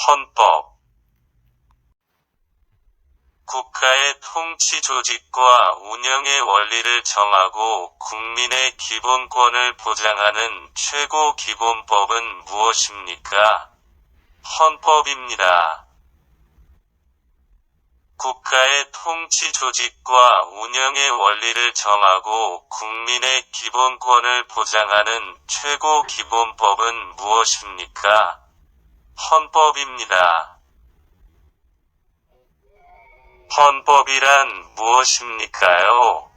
헌법. 국가의 통치 조직과 운영의 원리를 정하고 국민의 기본권을 보장하는 최고 기본법은 무엇입니까? 헌법입니다. 국가의 통치 조직과 운영의 원리를 정하고 국민의 기본권을 보장하는 최고 기본법은 무엇입니까? 헌법입니다. 헌법이란 무엇입니까요?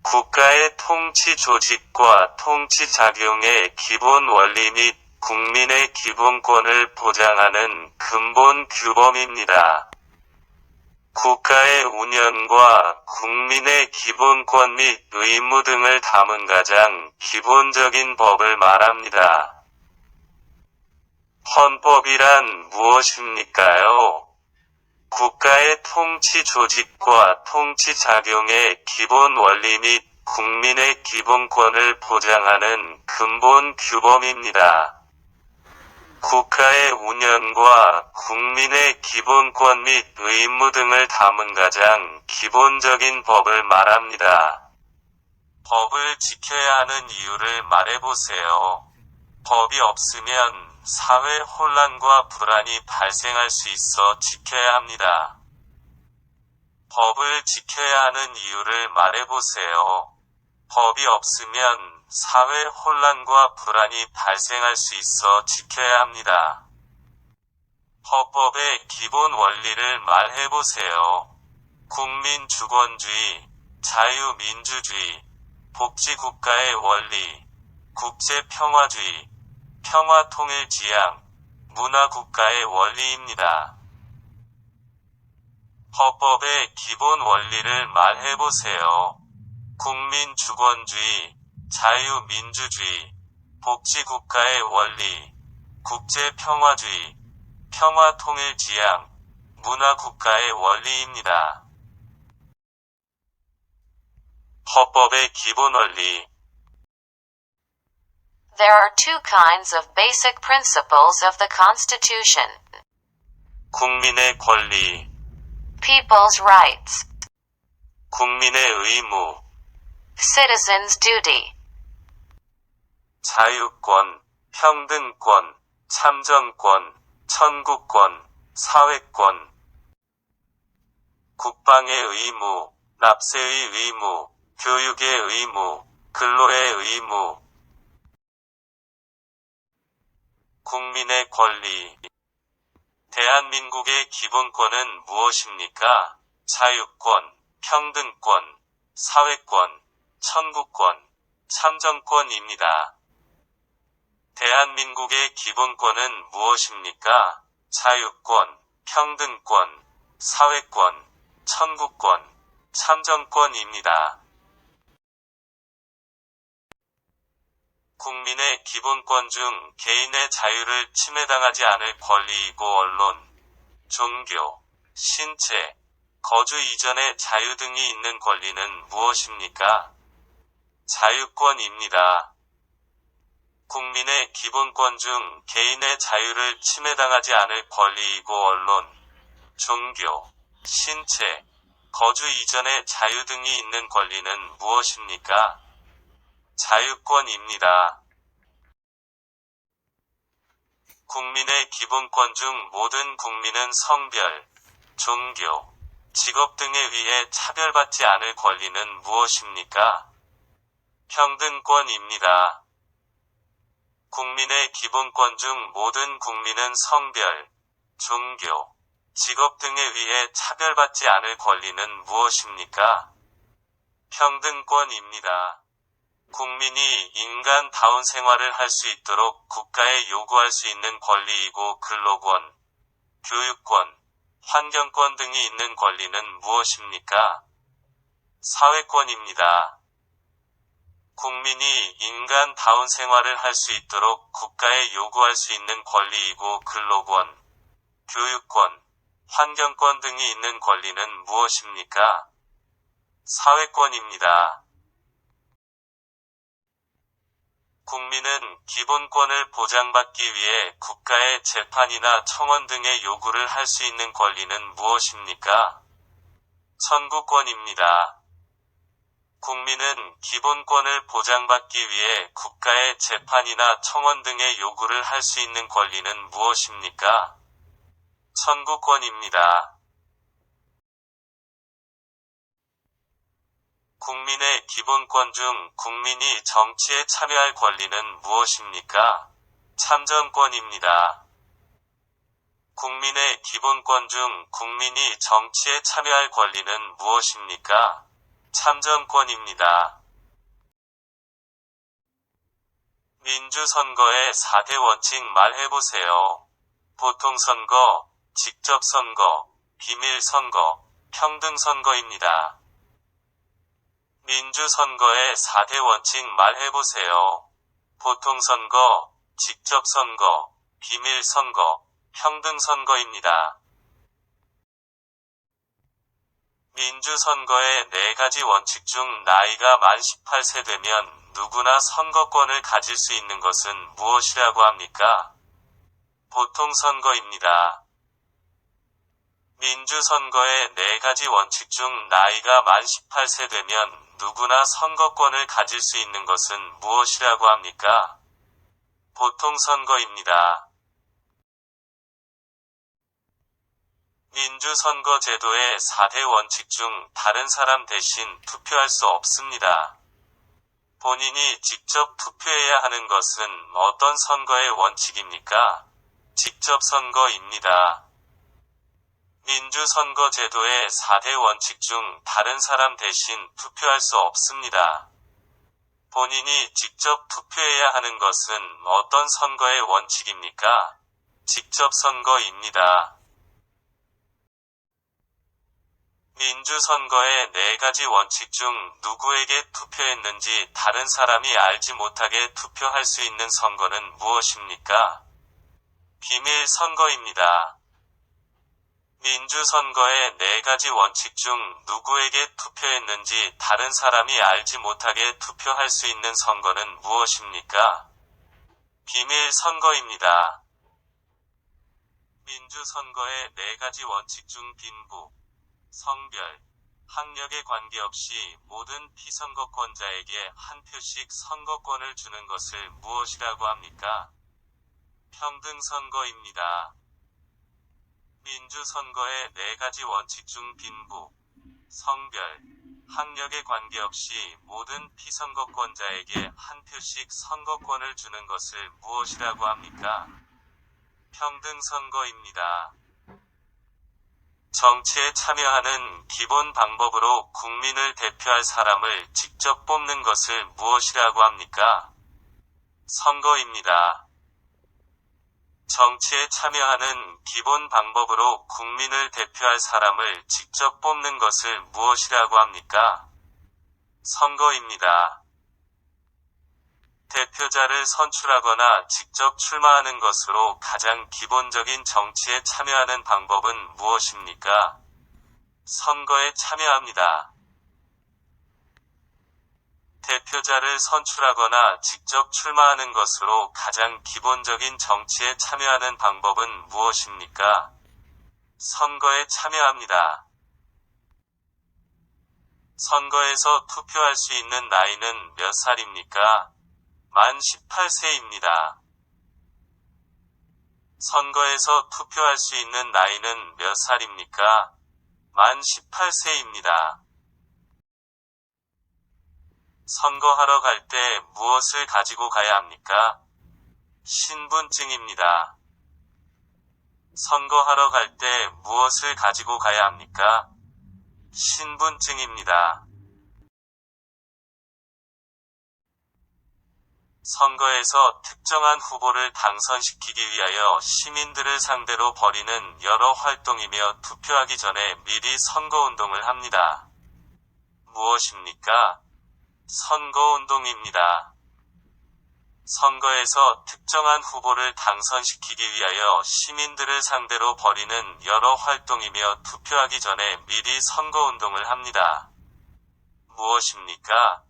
국가의 통치 조직과 통치 작용의 기본 원리 및 국민의 기본권을 보장하는 근본 규범입니다. 국가의 운영과 국민의 기본권 및 의무 등을 담은 가장 기본적인 법을 말합니다. 헌법이란 무엇입니까요? 국가의 통치 조직과 통치 작용의 기본 원리 및 국민의 기본권을 보장하는 근본 규범입니다. 국가의 운영과 국민의 기본권 및 의무 등을 담은 가장 기본적인 법을 말합니다. 법을 지켜야 하는 이유를 말해보세요. 법이 없으면 사회 혼란과 불안이 발생할 수 있어 지켜야 합니다. 법을 지켜야 하는 이유를 말해보세요. 법이 없으면 사회 혼란과 불안이 발생할 수 있어 지켜야 합니다. 헌법의 기본 원리를 말해보세요. 국민주권주의, 자유민주주의, 복지국가의 원리, 국제평화주의, 평화통일지향, 문화국가의 원리입니다. 헌법의 기본 원리를 말해보세요. 국민주권주의, 자유민주주의, 복지국가의 원리, 국제평화주의, 평화통일지향, 문화국가의 원리입니다. 헌법의 기본 원리. There are two kinds of basic principles of the Constitution. 국민의 권리, People's rights. 국민의 의무, Citizens' duty. 자유권, 평등권, 참정권, 청구권, 사회권. 국방의 의무, 납세의 의무, 교육의 의무, 근로의 의무. 국민의 권리. 대한민국의 기본권은 무엇입니까? 자유권, 평등권, 사회권, 청구권, 참정권입니다. 대한민국의 기본권은 무엇입니까? 자유권, 평등권, 사회권, 청구권, 참정권입니다. 국민의 기본권 중 개인의 자유를 침해당하지 않을 권리이고 언론, 종교, 신체, 거주 이전의 자유 등이 있는 권리는 무엇입니까? 자유권입니다. 국민의 기본권 중 개인의 자유를 침해당하지 않을 권리이고 언론, 종교, 신체, 거주 이전의 자유 등이 있는 권리는 무엇입니까? 자유권입니다. 국민의 기본권 중 모든 국민은 성별, 종교, 직업 등에 의해 차별받지 않을 권리는 무엇입니까? 평등권입니다. 국민의 기본권 중 모든 국민은 성별, 종교, 직업 등에 의해 차별받지 않을 권리는 무엇입니까? 평등권입니다. 국민이 인간다운 생활을 할 수 있도록 국가에 요구할 수 있는 권리이고 근로권, 교육권, 환경권 등이 있는 권리는 무엇입니까? 사회권입니다. 국민이 인간다운 생활을 할 수 있도록 국가에 요구할 수 있는 권리이고 근로권, 교육권, 환경권 등이 있는 권리는 무엇입니까? 사회권입니다. 국민은 기본권을 보장받기 위해 국가의 재판이나 청원 등의 요구를 할 수 있는 권리는 무엇입니까? 선구권입니다. 국민은 기본권을 보장받기 위해 국가의 재판이나 청원 등의 요구를 할 수 있는 권리는 무엇입니까? 선구권입니다. 국민의 기본권 중 국민이 정치에 참여할 권리는 무엇입니까? 참정권입니다. 국민의 기본권 중 국민이 정치에 참여할 권리는 무엇입니까? 참정권입니다. 민주선거의 4대 원칙 말해보세요. 보통선거, 직접선거, 비밀선거, 평등선거입니다. 민주선거의 4대 원칙 말해보세요. 보통선거, 직접선거, 비밀선거, 평등선거입니다. 민주선거의 4가지 원칙 중 나이가 만 18세 되면 누구나 선거권을 가질 수 있는 것은 무엇이라고 합니까? 보통선거입니다. 민주선거의 4가지 원칙 중 나이가 만 18세 되면 누구나 선거권을 가질 수 있는 것은 무엇이라고 합니까? 보통선거입니다. 민주선거 제도의 4대 원칙 중 다른 사람 대신 투표할 수 없습니다. 본인이 직접 투표해야 하는 것은 어떤 선거의 원칙입니까? 직접 선거입니다. 민주선거 제도의 4대 원칙 중 다른 사람 대신 투표할 수 없습니다. 본인이 직접 투표해야 하는 것은 어떤 선거의 원칙입니까? 직접 선거입니다. 민주선거의 4가지 원칙 중 누구에게 투표했는지 다른 사람이 알지 못하게 투표할 수 있는 선거는 무엇입니까? 비밀 선거입니다. 민주선거의 4가지 원칙 중 누구에게 투표했는지 다른 사람이 알지 못하게 투표할 수 있는 선거는 무엇입니까? 비밀 선거입니다. 민주선거의 4가지 원칙 중 빈부, 성별, 학력에 관계없이 모든 피선거권자에게 한 표씩 선거권을 주는 것을 무엇이라고 합니까? 평등선거입니다. 민주선거의 4가지 원칙 중 빈부, 성별, 학력에 관계없이 모든 피선거권자에게 한 표씩 선거권을 주는 것을 무엇이라고 합니까? 평등선거입니다. 정치에 참여하는 기본 방법으로 국민을 대표할 사람을 직접 뽑는 것을 무엇이라고 합니까? 선거입니다. 정치에 참여하는 기본 방법으로 국민을 대표할 사람을 직접 뽑는 것을 무엇이라고 합니까? 선거입니다. 대표자를 선출하거나 직접 출마하는 것으로 가장 기본적인 정치에 참여하는 방법은 무엇입니까? 선거에 참여합니다. 대표자를 선출하거나 직접 출마하는 것으로 가장 기본적인 정치에 참여하는 방법은 무엇입니까? 선거에 참여합니다. 선거에서 투표할 수 있는 나이는 몇 살입니까? 만 18세입니다. 선거에서 투표할 수 있는 나이는 몇 살입니까? 만 18세입니다. 선거하러 갈 때 무엇을 가지고 가야 합니까? 신분증입니다. 선거하러 갈 때 무엇을 가지고 가야 합니까? 신분증입니다. 선거에서 특정한 후보를 당선시키기 위하여 시민들을 상대로 벌이는 여러 활동이며 투표하기 전에 미리 선거운동을 합니다. 무엇입니까? 선거운동입니다. 선거에서 특정한 후보를 당선시키기 위하여 시민들을 상대로 벌이는 여러 활동이며 투표하기 전에 미리 선거운동을 합니다. 무엇입니까?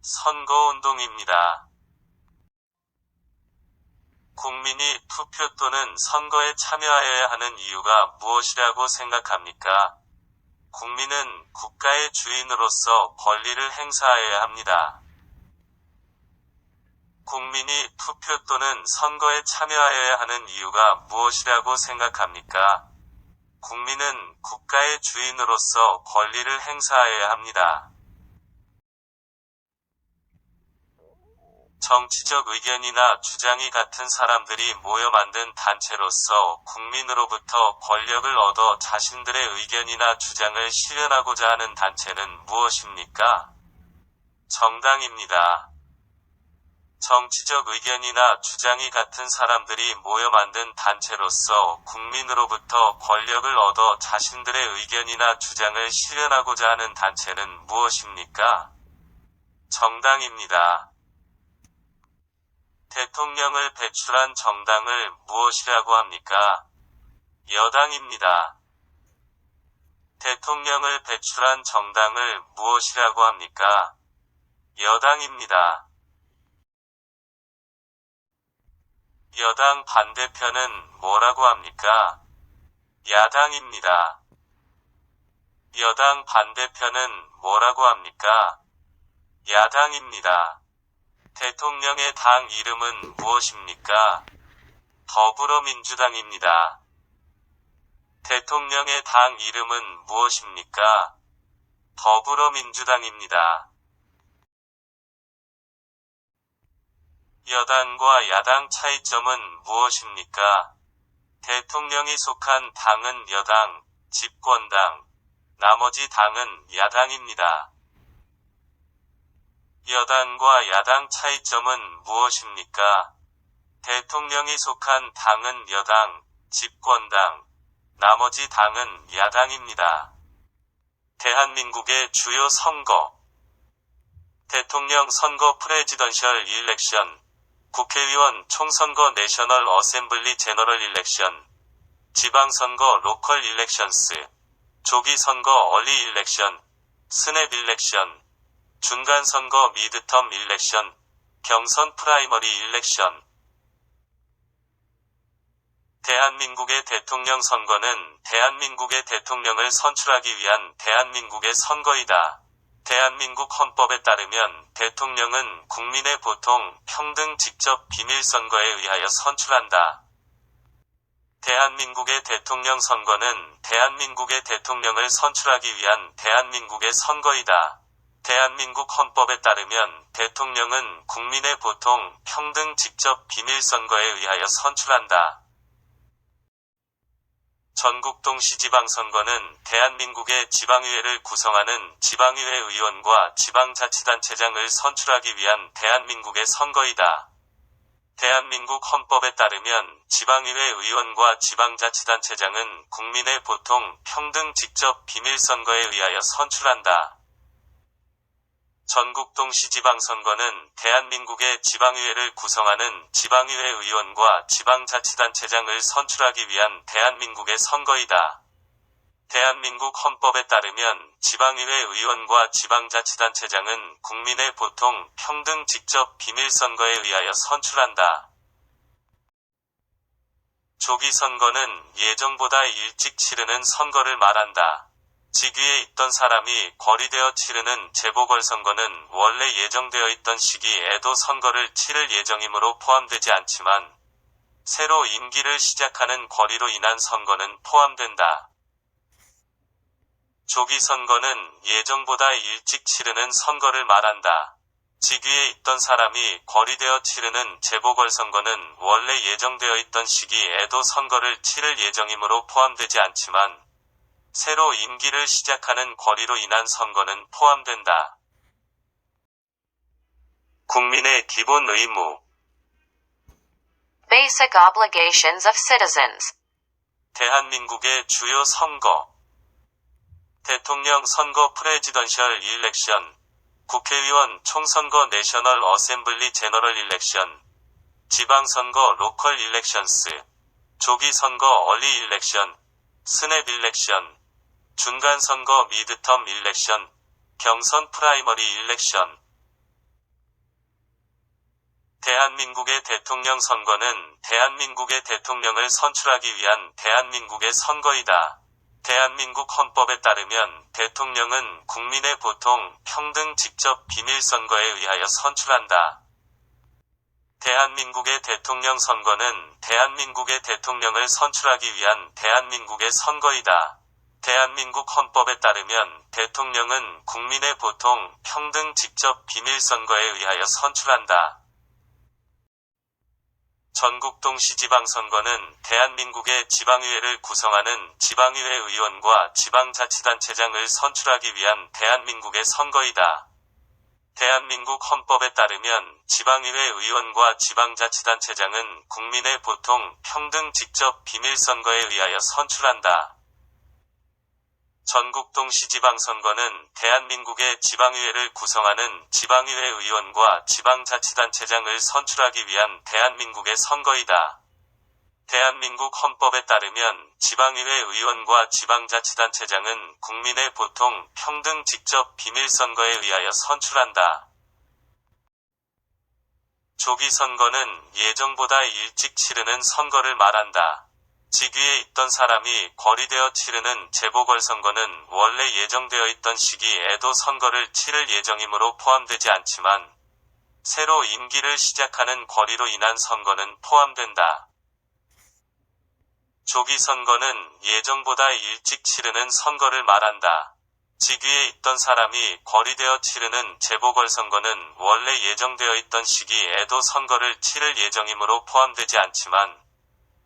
선거운동입니다. 국민이 투표 또는 선거에 참여해야 하는 이유가 무엇이라고 생각합니까? 국민은 국가의 주인으로서 권리를 행사해야 합니다. 국민이 투표 또는 선거에 참여해야 하는 이유가 무엇이라고 생각합니까? 국민은 국가의 주인으로서 권리를 행사해야 합니다. 정치적 의견이나 주장이 같은 사람들이 모여 만든 단체로서 국민으로부터 권력을 얻어 자신들의 의견이나 주장을 실현하고자 하는 단체는 무엇입니까? 정당입니다. 정치적 의견이나 주장이 같은 사람들이 모여 만든 단체로서 국민으로부터 권력을 얻어 자신들의 의견이나 주장을 실현하고자 하는 단체는 무엇입니까? 정당입니다. 대통령을 배출한 정당을 무엇이라고 합니까? 여당입니다. 대통령을 배출한 정당을 무엇이라고 합니까? 여당입니다. 여당 반대편은 뭐라고 합니까? 야당입니다. 여당 반대편은 뭐라고 합니까? 야당입니다. 대통령의 당 이름은 무엇입니까? 더불어민주당입니다. 대통령의 당 이름은 무엇입니까? 더불어민주당입니다. 여당과 야당 차이점은 무엇입니까? 대통령이 속한 당은 여당, 집권당, 나머지 당은 야당입니다. 여당과 야당 차이점은 무엇입니까? 대통령이 속한 당은 여당, 집권당, 나머지 당은 야당입니다. 대한민국의 주요 선거. 대통령 선거 프레지던셜 일렉션, 국회의원 총선거 내셔널 어셈블리 제너럴 일렉션, 지방선거 로컬 일렉션스, 조기선거 얼리 일렉션, 스냅 일렉션, 중간선거 미드텀 일렉션, 경선 프라이머리 일렉션. 대한민국의 대통령 선거는 대한민국의 대통령을 선출하기 위한 대한민국의 선거이다. 대한민국 헌법에 따르면 대통령은 국민의 보통, 평등 직접 비밀선거에 의하여 선출한다. 대한민국의 대통령 선거는 대한민국의 대통령을 선출하기 위한 대한민국의 선거이다. 대한민국 헌법에 따르면 대통령은 국민의 보통, 평등 직접 비밀선거에 의하여 선출한다. 전국동시지방선거는 대한민국의 지방의회를 구성하는 지방의회 의원과 지방자치단체장을 선출하기 위한 대한민국의 선거이다. 대한민국 헌법에 따르면 지방의회 의원과 지방자치단체장은 국민의 보통, 평등 직접 비밀선거에 의하여 선출한다. 전국동시지방선거는 대한민국의 지방의회를 구성하는 지방의회 의원과 지방자치단체장을 선출하기 위한 대한민국의 선거이다. 대한민국 헌법에 따르면 지방의회 의원과 지방자치단체장은 국민의 보통, 평등 직접 비밀선거에 의하여 선출한다. 조기선거는 예정보다 일찍 치르는 선거를 말한다. 직위에 있던 사람이 거리되어 치르는 재보궐선거는 원래 예정되어 있던 시기에도 선거를 치를 예정이므로 포함되지 않지만, 새로 임기를 시작하는 거리로 인한 선거는 포함된다. 조기선거는 예정보다 일찍 치르는 선거를 말한다. 직위에 있던 사람이 거리되어 치르는 재보궐선거는 원래 예정되어 있던 시기에도 선거를 치를 예정이므로 포함되지 않지만, 새로 임기를 시작하는 거리로 인한 선거는 포함된다. 국민의 기본 의무. Basic obligations of citizens. 대한민국의 주요 선거. 대통령 선거 프레지던셜 일렉션, 국회의원 총선거 내셔널 어셈블리 제너럴 일렉션, 지방선거 로컬 일렉션스, 조기선거 얼리 일렉션, 스냅 일렉션, 중간선거 미드텀 일렉션, 경선 프라이머리 일렉션. 대한민국의 대통령 선거는 대한민국의 대통령을 선출하기 위한 대한민국의 선거이다. 대한민국 헌법에 따르면 대통령은 국민의 보통, 평등, 직접, 비밀선거에 의하여 선출한다. 대한민국의 대통령 선거는 대한민국의 대통령을 선출하기 위한 대한민국의 선거이다. 대한민국 헌법에 따르면 대통령은 국민의 보통, 평등, 직접, 비밀선거에 의하여 선출한다. 전국동시지방선거는 대한민국의 지방의회를 구성하는 지방의회 의원과 지방자치단체장을 선출하기 위한 대한민국의 선거이다. 대한민국 헌법에 따르면 지방의회 의원과 지방자치단체장은 국민의 보통, 평등, 직접, 비밀선거에 의하여 선출한다. 전국동시지방선거는 대한민국의 지방의회를 구성하는 지방의회 의원과 지방자치단체장을 선출하기 위한 대한민국의 선거이다. 대한민국 헌법에 따르면 지방의회 의원과 지방자치단체장은 국민의 보통, 평등, 직접, 비밀선거에 의하여 선출한다. 조기선거는 예정보다 일찍 치르는 선거를 말한다. 직위에 있던 사람이 거리되어 치르는 재보궐선거는 원래 예정되어 있던 시기에도 선거를 치를 예정이므로 포함되지 않지만 새로 임기를 시작하는 거리로 인한 선거는 포함된다. 조기선거는 예정보다 일찍 치르는 선거를 말한다. 직위에 있던 사람이 거리되어 치르는 재보궐선거는 원래 예정되어 있던 시기에도 선거를 치를 예정이므로 포함되지 않지만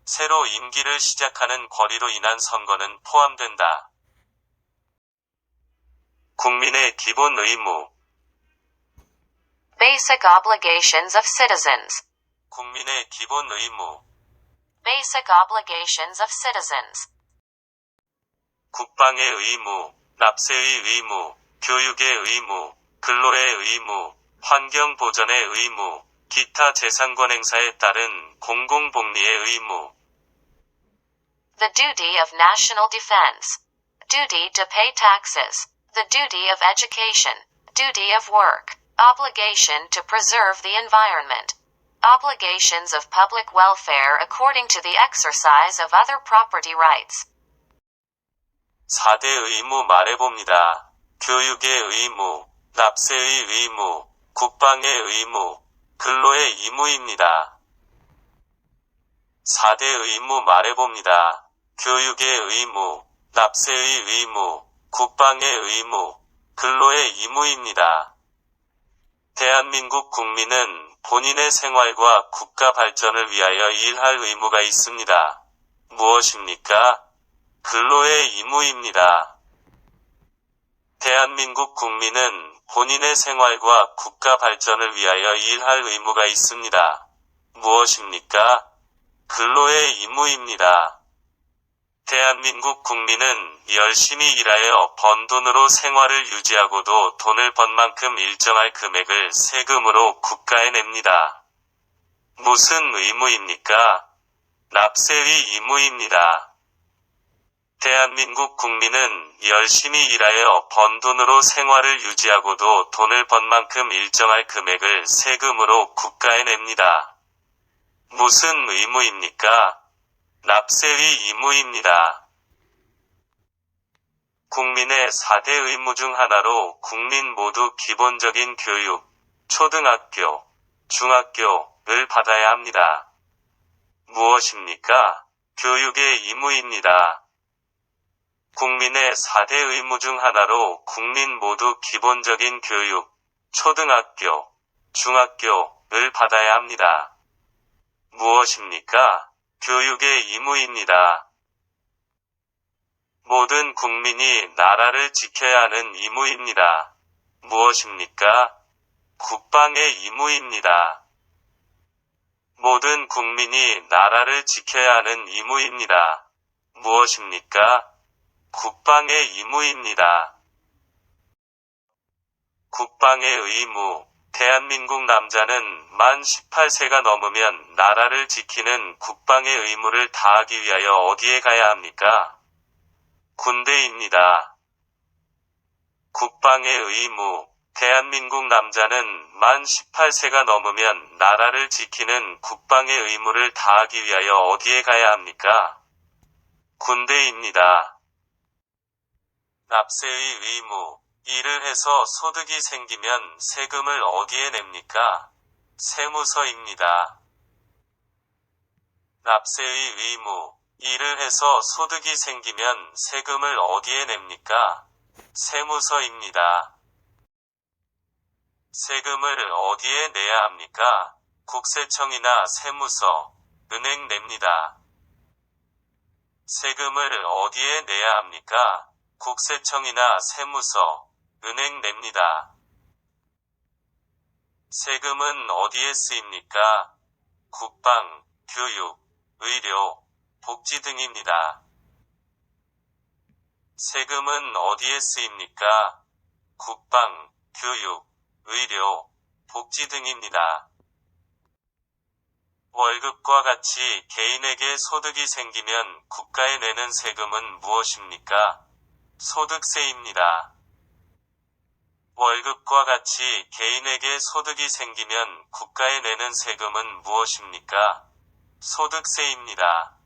새로 임기를 시작하는 거리로 인한 선거는 포함된다. 국민의 기본 의무. Basic obligations of citizens. 국민의 기본 의무. Basic obligations of citizens. 국방의 의무, 납세의 의무, 교육의 의무, 근로의 의무, 환경보전의 의무, 기타 재산권 행사에 따른 공공복리의 의무. The duty of national defense. Duty to pay taxes. The duty of education. Duty of work. Obligation to preserve the environment. Obligations of public welfare according to the exercise of other property rights. 4대 의무 말해봅니다. 교육의 의무, 납세의 의무, 국방의 의무, 근로의 의무입니다. 4대 의무 말해봅니다. 교육의 의무, 납세의 의무, 국방의 의무, 근로의 의무입니다. 대한민국 국민은 본인의 생활과 국가 발전을 위하여 일할 의무가 있습니다. 무엇입니까? 근로의 의무입니다. 대한민국 국민은 본인의 생활과 국가 발전을 위하여 일할 의무가 있습니다. 무엇입니까? 근로의 의무입니다. 대한민국 국민은 열심히 일하여 번 돈으로 생활을 유지하고도 돈을 번 만큼 일정할 금액을 세금으로 국가에 냅니다. 무슨 의무입니까? 납세의 의무입니다. 대한민국 국민은 열심히 일하여 번 돈으로 생활을 유지하고도 돈을 번 만큼 일정할 금액을 세금으로 국가에 냅니다. 무슨 의무입니까? 납세의 의무입니다. 국민의 4대 의무 중 하나로 국민 모두 기본적인 교육, 초등학교, 중학교를 받아야 합니다. 무엇입니까? 교육의 의무입니다. 국민의 4대 의무 중 하나로 국민 모두 기본적인 교육, 초등학교, 중학교를 받아야 합니다. 무엇입니까? 교육의 의무입니다. 모든 국민이 나라를 지켜야 하는 의무입니다. 무엇입니까? 국방의 의무입니다. 모든 국민이 나라를 지켜야 하는 의무입니다. 무엇입니까? 국방의 의무입니다. 국방의 의무. 대한민국 남자는 만 18세가 넘으면 나라를 지키는 국방의 의무를 다하기 위하여 어디에 가야 합니까? 군대입니다. 국방의 의무. 대한민국 남자는 만 18세가 넘으면 나라를 지키는 국방의 의무를 다하기 위하여 어디에 가야 합니까? 군대입니다. 납세의 의무. 일을 해서 소득이 생기면 세금을 어디에 냅니까? 세무서입니다. 납세의 의무. 일을 해서 소득이 생기면 세금을 어디에 냅니까? 세무서입니다. 세금을 어디에 내야 합니까? 국세청이나 세무서, 은행 냅니다. 세금을 어디에 내야 합니까? 국세청이나 세무서, 은행 냅니다. 세금은 어디에 쓰입니까? 국방, 교육, 의료, 복지 등입니다. 세금은 어디에 쓰입니까? 국방, 교육, 의료, 복지 등입니다. 월급과 같이 개인에게 소득이 생기면 국가에 내는 세금은 무엇입니까? 소득세입니다. 월급과 같이 개인에게 소득이 생기면 국가에 내는 세금은 무엇입니까? 소득세입니다.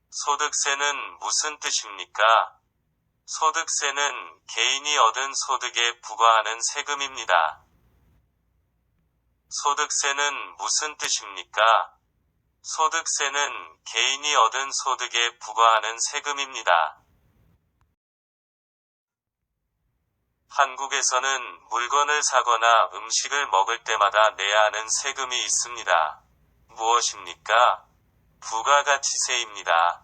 소득세는 무슨 뜻입니까? 소득세는 개인이 얻은 소득에 부과하는 세금입니다. 소득세는 무슨 뜻입니까? 소득세는 개인이 얻은 소득에 부과하는 세금입니다. 한국에서는 물건을 사거나 음식을 먹을 때마다 내야 하는 세금이 있습니다. 무엇입니까? 부가가치세입니다.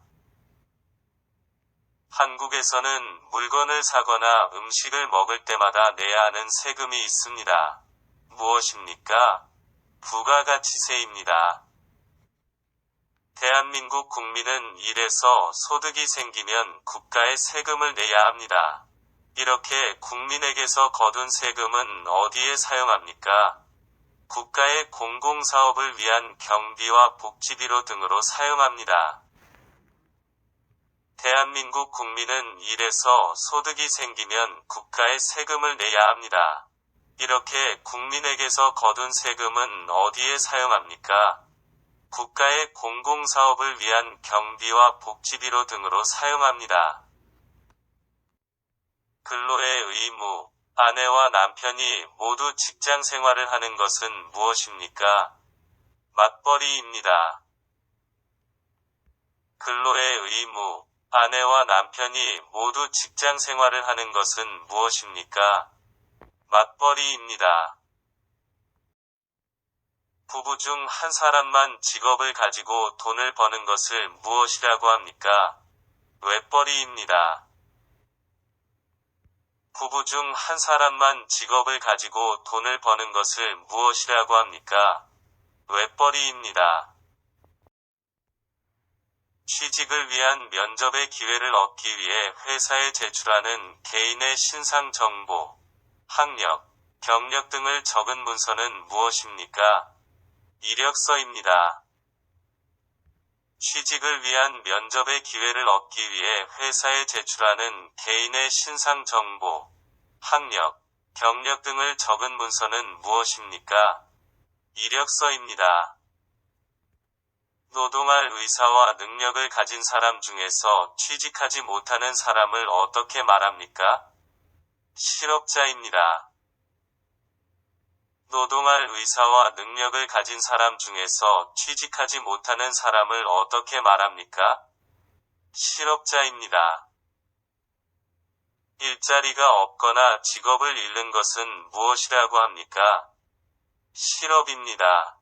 한국에서는 물건을 사거나 음식을 먹을 때마다 내야 하는 세금이 있습니다. 무엇입니까? 부가가치세입니다. 대한민국 국민은 일해서 소득이 생기면 국가에 세금을 내야 합니다. 이렇게 국민에게서 거둔 세금은 어디에 사용합니까? 국가의 공공사업을 위한 경비와 복지비로 등으로 사용합니다. 대한민국 국민은 일해서 소득이 생기면 국가에 세금을 내야 합니다. 이렇게 국민에게서 거둔 세금은 어디에 사용합니까? 국가의 공공사업을 위한 경비와 복지비로 등으로 사용합니다. 근로의 의무. 아내와 남편이 모두 직장 생활을 하는 것은 무엇입니까? 맞벌이입니다. 근로의 의무. 아내와 남편이 모두 직장 생활을 하는 것은 무엇입니까? 맞벌이입니다. 부부 중 한 사람만 직업을 가지고 돈을 버는 것을 무엇이라고 합니까? 외벌이입니다. 부부 중 한 사람만 직업을 가지고 돈을 버는 것을 무엇이라고 합니까? 외벌이입니다. 취직을 위한 면접의 기회를 얻기 위해 회사에 제출하는 개인의 신상 정보, 학력, 경력 등을 적은 문서는 무엇입니까? 이력서입니다. 취직을 위한 면접의 기회를 얻기 위해 회사에 제출하는 개인의 신상 정보, 학력, 경력 등을 적은 문서는 무엇입니까? 이력서입니다. 노동할 의사와 능력을 가진 사람 중에서 취직하지 못하는 사람을 어떻게 말합니까? 실업자입니다. 노동할 의사와 능력을 가진 사람 중에서 취직하지 못하는 사람을 어떻게 말합니까? 실업자입니다. 일자리가 없거나 직업을 잃는 것은 무엇이라고 합니까? 실업입니다.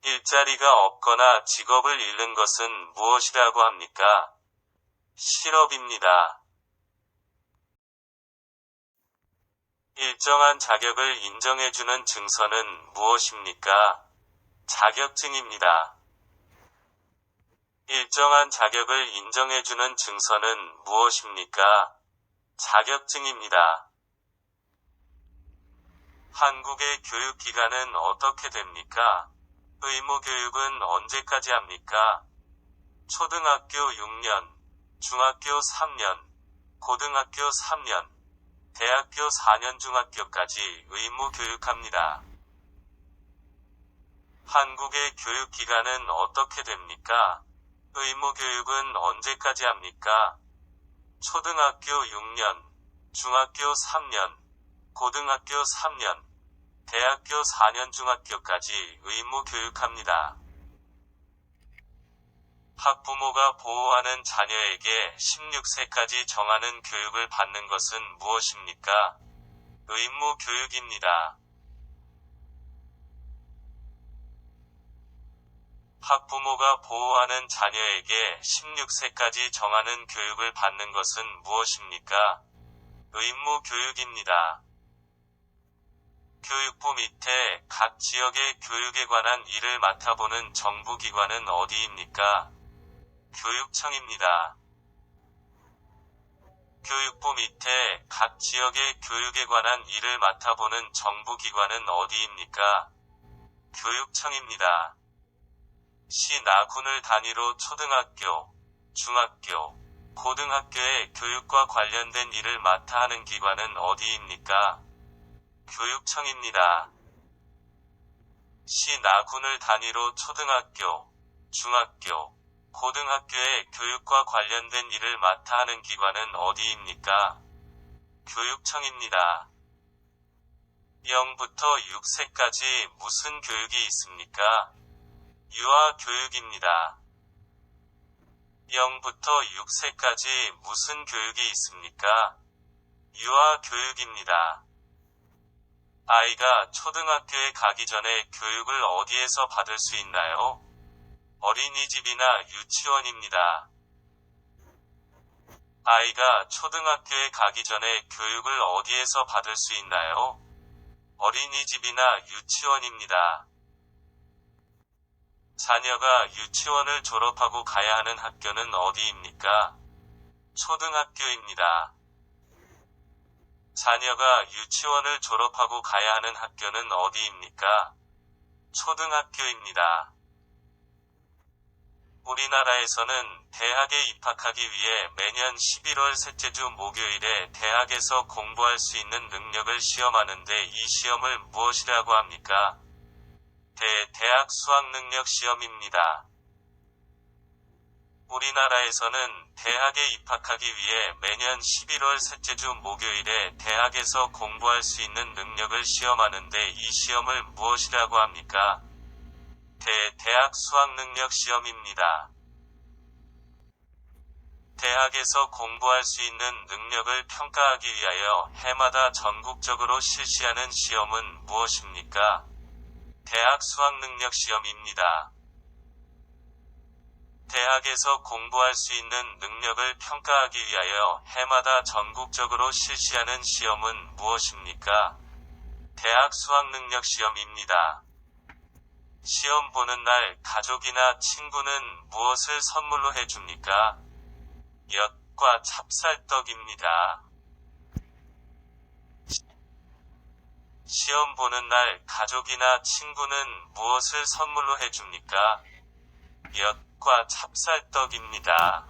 일자리가 없거나 직업을 잃는 것은 무엇이라고 합니까? 실업입니다. 일정한 자격을 인정해주는 증서는 무엇입니까? 자격증입니다. 일정한 자격을 인정해주는 증서는 무엇입니까? 자격증입니다. 한국의 교육기간은 어떻게 됩니까? 의무교육은 언제까지 합니까? 초등학교 6년, 중학교 3년, 고등학교 3년, 대학교 4년 중학교까지 의무 교육합니다. 한국의 교육기간은 어떻게 됩니까? 의무 교육은 언제까지 합니까? 초등학교 6년, 중학교 3년, 고등학교 3년, 대학교 4년 중학교까지 의무 교육합니다. 학부모가 보호하는 자녀에게 16세까지 정하는 교육을 받는 것은 무엇입니까? 의무 교육입니다. 학부모가 보호하는 자녀에게 16세까지 정하는 교육을 받는 것은 무엇입니까? 의무 교육입니다. 교육부 밑에 각 지역의 교육에 관한 일을 맡아보는 정부기관은 어디입니까? 교육청입니다. 교육부 밑에 각 지역의 교육에 관한 일을 맡아보는 정부기관은 어디입니까? 교육청입니다. 시, 나, 군을 단위로 초등학교, 중학교, 고등학교의 교육과 관련된 일을 맡아 하는 기관은 어디입니까? 교육청입니다. 시, 나, 군을 단위로 초등학교, 중학교, 고등학교의 교육과 관련된 일을 맡아 하는 기관은 어디입니까? 교육청입니다. 0부터 6세까지 무슨 교육이 있습니까? 유아 교육입니다. 0부터 6세까지 무슨 교육이 있습니까? 유아 교육입니다. 아이가 초등학교에 가기 전에 교육을 어디에서 받을 수 있나요? 어린이집이나 유치원입니다. 아이가 초등학교에 가기 전에 교육을 어디에서 받을 수 있나요? 어린이집이나 유치원입니다. 자녀가 유치원을 졸업하고 가야 하는 학교는 어디입니까? 초등학교입니다. 자녀가 유치원을 졸업하고 가야 하는 학교는 어디입니까? 초등학교입니다. 우리나라에서는 대학에 입학하기 위해 매년 11월 셋째 주 목요일에 대학에서 공부할 수 있는 능력을 시험하는데 이 시험을 무엇이라고 합니까? 대학 수학능력 시험입니다. 우리나라에서는 대학에 입학하기 위해 매년 11월 셋째 주 목요일에 대학에서 공부할 수 있는 능력을 시험하는데 이 시험을 무엇이라고 합니까? 대학 수학능력 시험입니다. 대학에서 공부할 수 있는 능력을 평가하기 위하여 해마다 전국적으로 실시하는 시험은 무엇입니까? 대학 수학능력 시험입니다. 대학에서 공부할 수 있는 능력을 평가하기 위하여 해마다 전국적으로 실시하는 시험은 무엇입니까? 대학 수학능력 시험입니다. 시험 보는 날 가족이나 친구는 무엇을 선물로 해줍니까? 엿과 찹쌀떡입니다. 시험 보는 날 가족이나 친구는 무엇을 선물로 해줍니까? 엿과 찹쌀떡입니다.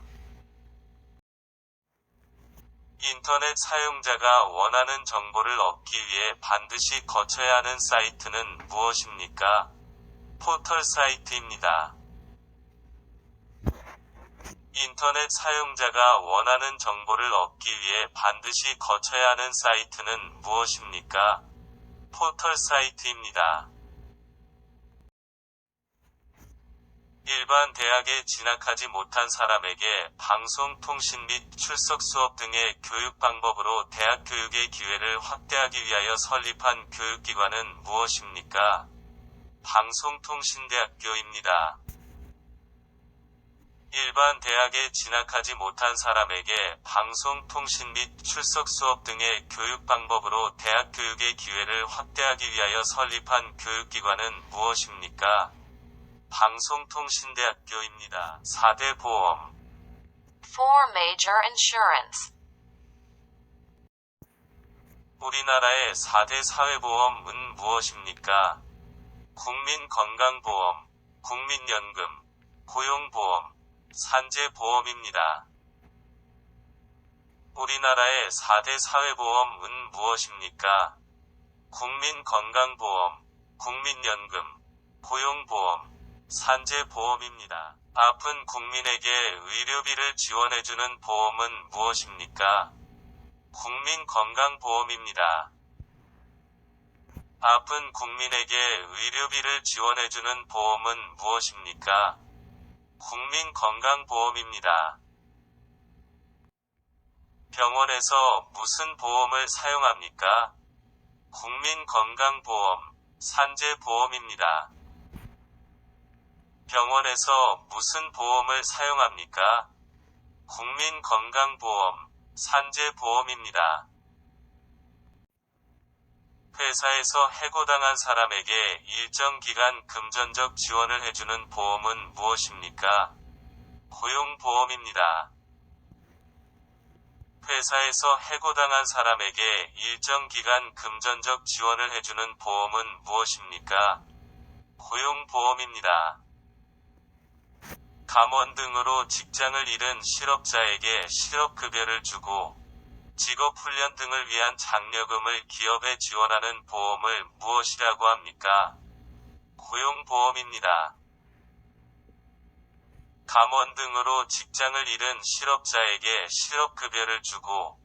인터넷 사용자가 원하는 정보를 얻기 위해 반드시 거쳐야 하는 사이트는 무엇입니까? 포털 사이트입니다. 인터넷 사용자가 원하는 정보를 얻기 위해 반드시 거쳐야 하는 사이트는 무엇입니까? 포털 사이트입니다. 일반 대학에 진학하지 못한 사람에게 방송통신 및 출석 수업 등의 교육 방법으로 대학 교육의 기회를 확대하기 위하여 설립한 교육기관은 무엇입니까? 방송통신대학교입니다. 일반 대학에 진학하지 못한 사람에게 방송통신 및 출석 수업 등의 교육 방법으로 대학 교육의 기회를 확대하기 위하여 설립한 교육기관은 무엇입니까? 방송통신대학교입니다. 4대 보험 4 Major Insurance. 우리나라의 4대 사회보험은 무엇입니까? 국민건강보험, 국민연금, 고용보험, 산재보험입니다. 우리나라의 4대 사회보험은 무엇입니까? 국민건강보험, 국민연금, 고용보험, 산재보험입니다. 아픈 국민에게 의료비를 지원해주는 보험은 무엇입니까? 국민건강보험입니다. 아픈 국민에게 의료비를 지원해주는 보험은 무엇입니까? 국민건강보험입니다. 병원에서 무슨 보험을 사용합니까? 국민건강보험, 산재보험입니다. 병원에서 무슨 보험을 사용합니까? 국민건강보험, 산재보험입니다. 회사에서 해고당한 사람에게 일정 기간 금전적 지원을 해주는 보험은 무엇입니까? 고용보험입니다. 회사에서 해고당한 사람에게 일정 기간 금전적 지원을 해주는 보험은 무엇입니까? 고용보험입니다. 감원 등으로 직장을 잃은 실업자에게 실업급여를 주고 직업훈련 등을 위한 장려금을 기업에 지원하는 보험을 무엇이라고 합니까? 고용보험입니다. 감원 등으로 직장을 잃은 실업자에게 실업급여를 주고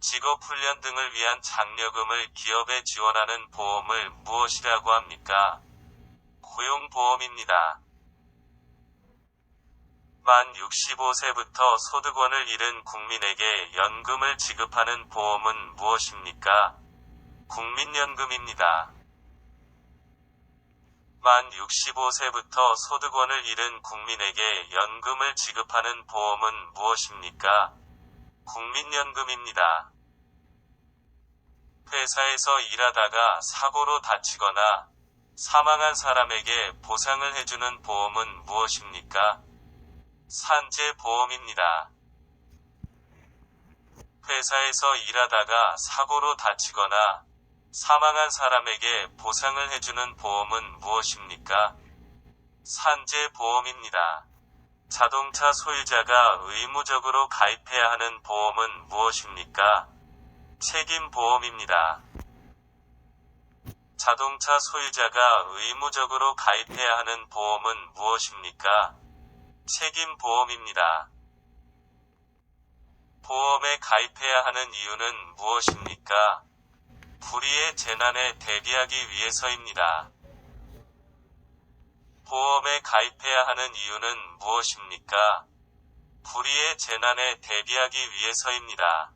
직업훈련 등을 위한 장려금을 기업에 지원하는 보험을 무엇이라고 합니까? 고용보험입니다. 만 65세부터 소득원을 잃은 국민에게 연금을 지급하는 보험은 무엇입니까? 국민연금입니다. 만 65세부터 소득원을 잃은 국민에게 연금을 지급하는 보험은 무엇입니까? 국민연금입니다. 회사에서 일하다가 사고로 다치거나 사망한 사람에게 보상을 해주는 보험은 무엇입니까? 산재보험입니다. 회사에서 일하다가 사고로 다치거나 사망한 사람에게 보상을 해주는 보험은 무엇입니까? 산재보험입니다. 자동차 소유자가 의무적으로 가입해야 하는 보험은 무엇입니까? 책임보험입니다. 자동차 소유자가 의무적으로 가입해야 하는 보험은 무엇입니까? 책임보험입니다. 보험에 가입해야 하는 이유는 무엇입니까? 불의의 재난에 대비하기 위해서입니다. 보험에 가입해야 하는 이유는 무엇입니까? 불의의 재난에 대비하기 위해서입니다.